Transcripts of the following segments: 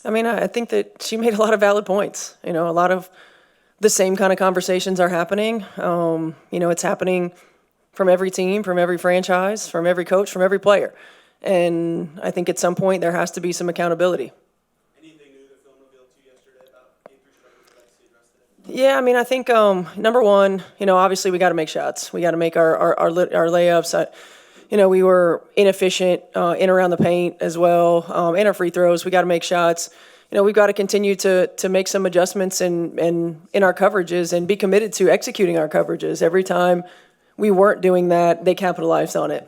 I mean, I think that she made a lot of valid points. A lot of the same kind of conversations are happening. It's happening from every team, from every franchise, from every coach, from every player. And I think at some point there has to be some accountability. Anything new the film revealed to you yesterday about game 3 struggles that you see addressed today? Yeah, I mean, I think number one, obviously we got to make shots. We got to make our layups. We were inefficient in around the paint as well. In our free throws, we got to make shots. We've got to continue to make some adjustments in our coverages and be committed to executing our coverages. Every time we weren't doing that, they capitalized on it.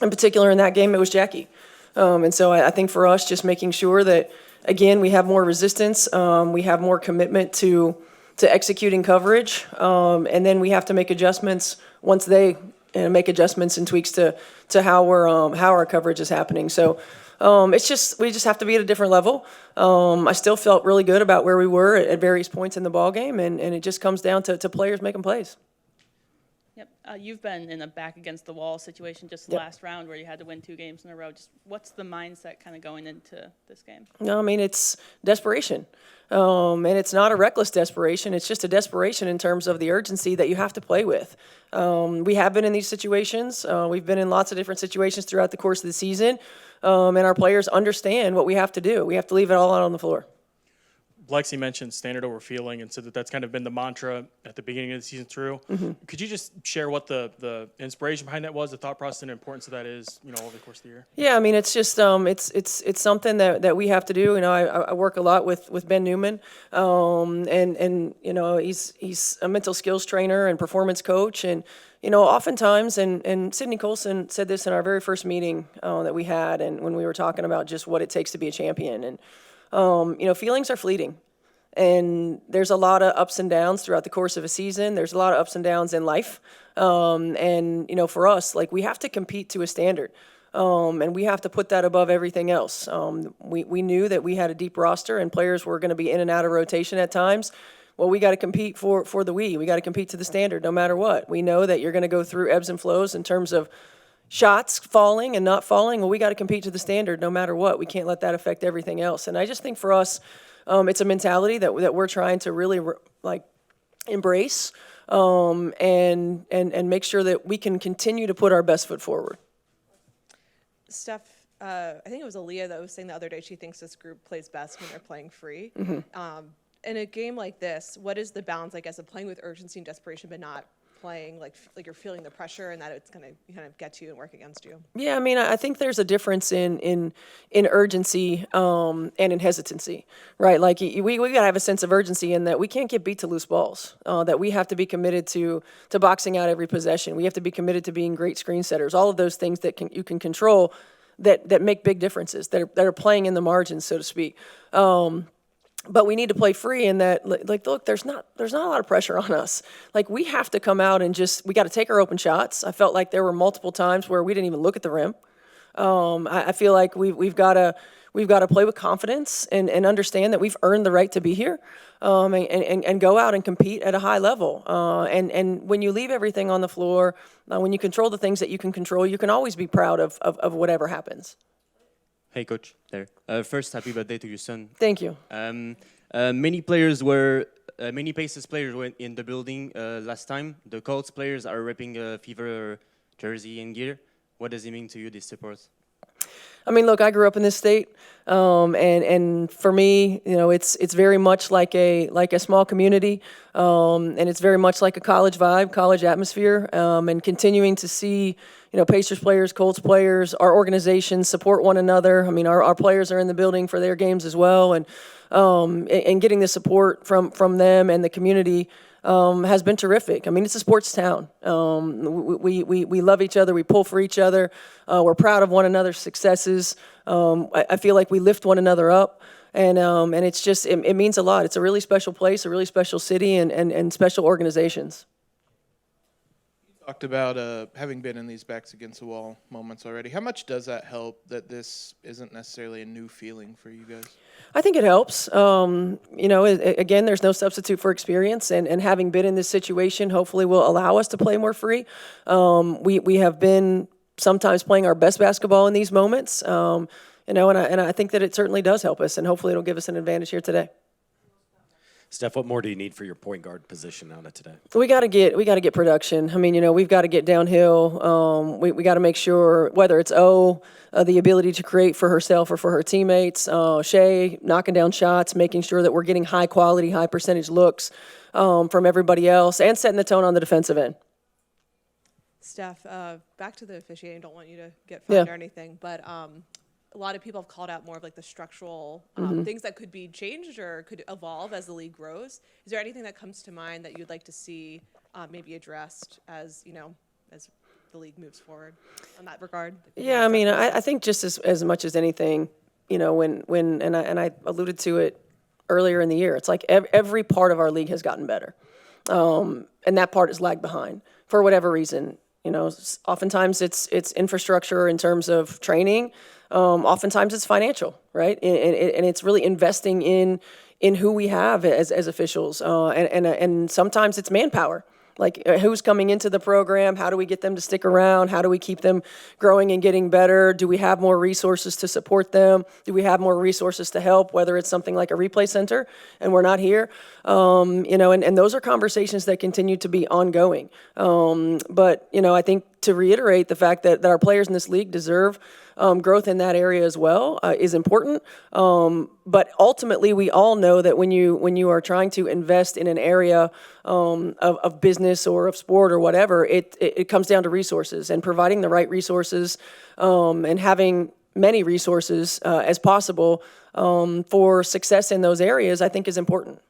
In particular, in that game, it was Jackie. And so I think for us, just making sure that, again, we have more resistance, we have more commitment to executing coverage, and then we have to make adjustments once they make adjustments and tweaks to how our coverage is happening. So we just have to be at a different level. I still felt really good about where we were at various points in the ball game, and it just comes down to players making plays. Yep. You've been in a back against the wall situation just last round where you had to win 2 games in a row. Just what's the mindset kind of going into this game? No, I mean, it's desperation. And it's not a reckless desperation. It's just a desperation in terms of the urgency that you have to play with. We have been in these situations. We've been in lots of different situations throughout the course of the season. And our players understand what we have to do. We have to leave it all out on the floor. Lexi mentioned standard over feeling and said that's kind of been the mantra at the beginning of the season through. Mm-hmm. Could you just share what the inspiration behind that was, the thought process and importance of that is, over the course of the year? Yeah, I mean, it's just it's something that we have to do. I work a lot with Ben Newman, and he's a mental skills trainer and performance coach, and oftentimes, and Sydney Colson said this in our very first meeting that we had, and when we were talking about just what it takes to be a champion, and feelings are fleeting, and there's a lot of ups and downs throughout the course of a season. There's a lot of ups and downs in life, and for us, we have to compete to a standard, and we have to put that above everything else. We knew that we had a deep roster, and players were going to be in and out of rotation at times. Well, we got to compete for the we. We got to compete to the standard no matter what. We know that you're going to go through ebbs and flows in terms of shots falling and not falling. Well, we got to compete to the standard no matter what. We can't let that affect everything else. And I just think for us, it's a mentality that we're trying to really embrace and make sure that we can continue to put our best foot forward. Steph, I think it was Aaliyah that was saying the other day she thinks this group plays best when they're playing free. Mm-hmm. In a game like this, what is the balance, I guess, of playing with urgency and desperation but not playing like you're feeling the pressure and that it's going to kind of get to you and work against you? Yeah, I mean, I think there's a difference in urgency and in hesitancy, right? Like we got to have a sense of urgency in that we can't get beat to loose balls, that we have to be committed to boxing out every possession. We have to be committed to being great screen setters, all of those things that you can control that make big differences, that are playing in the margins, so to speak. But we need to play free in that, look, there's not a lot of pressure on us. We have to come out and we got to take our open shots. I felt like there were multiple times where we didn't even look at the rim. I feel like we've got to play with confidence and understand that we've earned the right to be here, and go out and compete at a high level. And when you leave everything on the floor, when you control the things that you can control, you can always be proud of whatever happens. Hey, Coach. There. First, happy birthday to your son. Thank you. Many Pacers players were in the building last time. The Colts players are repping a Fever jersey and gear. What does it mean to you, this support? I mean, look, I grew up in this state, and for me, it's very much like a small community, and it's very much like a college vibe, college atmosphere, and continuing to see, Pacers players, Colts players, our organizations support one another. I mean, our players are in the building for their games as well, and getting the support from them and the community has been terrific. I mean, it's a sports town. We love each other. We pull for each other. We're proud of one another's successes. I feel like we lift one another up, and it's just it means a lot. It's a really special place, a really special city, and special organizations. You talked about having been in these backs against the wall moments already. How much does that help that this isn't necessarily a new feeling for you guys? I think it helps. Again, there's no substitute for experience, and having been in this situation hopefully will allow us to play more free. We have been sometimes playing our best basketball in these moments. And I think that it certainly does help us, and hopefully it'll give us an advantage here today. Steph, what more do you need for your point guard position out of today? We got to get production. I mean, we've got to get downhill. We got to make sure, whether it's the ability to create for herself or for her teammates, Shay knocking down shots, making sure that we're getting high quality, high percentage looks from everybody else, and setting the tone on the defensive end. Steph, back to the officiating. Don't want you to get fined Yeah. or anything, but a lot of people have called out more of like the structural things that could be changed or could evolve as the league grows. Is there anything that comes to mind that you'd like to see maybe addressed as as the league moves forward on that regard? Yeah, I mean, I think just as much as anything, when I alluded to it earlier in the year, it's like every part of our league has gotten better, and that part is lagged behind for whatever reason. Oftentimes it's infrastructure in terms of training. Oftentimes it's financial, right? And it's really investing in who we have as officials. And sometimes it's manpower. Like who's coming into the program? How do we get them to stick around? How do we keep them growing and getting better? Do we have more resources to support them? Do we have more resources to help, whether it's something like a replay center and we're not here? And those are conversations that continue to be ongoing. But I think to reiterate the fact that our players in this league deserve growth in that area as well is important. But ultimately, we all know that when you are trying to invest in an area of business or of sport or whatever, it comes down to resources and providing the right resources and having many resources as possible for success in those areas, I think is important.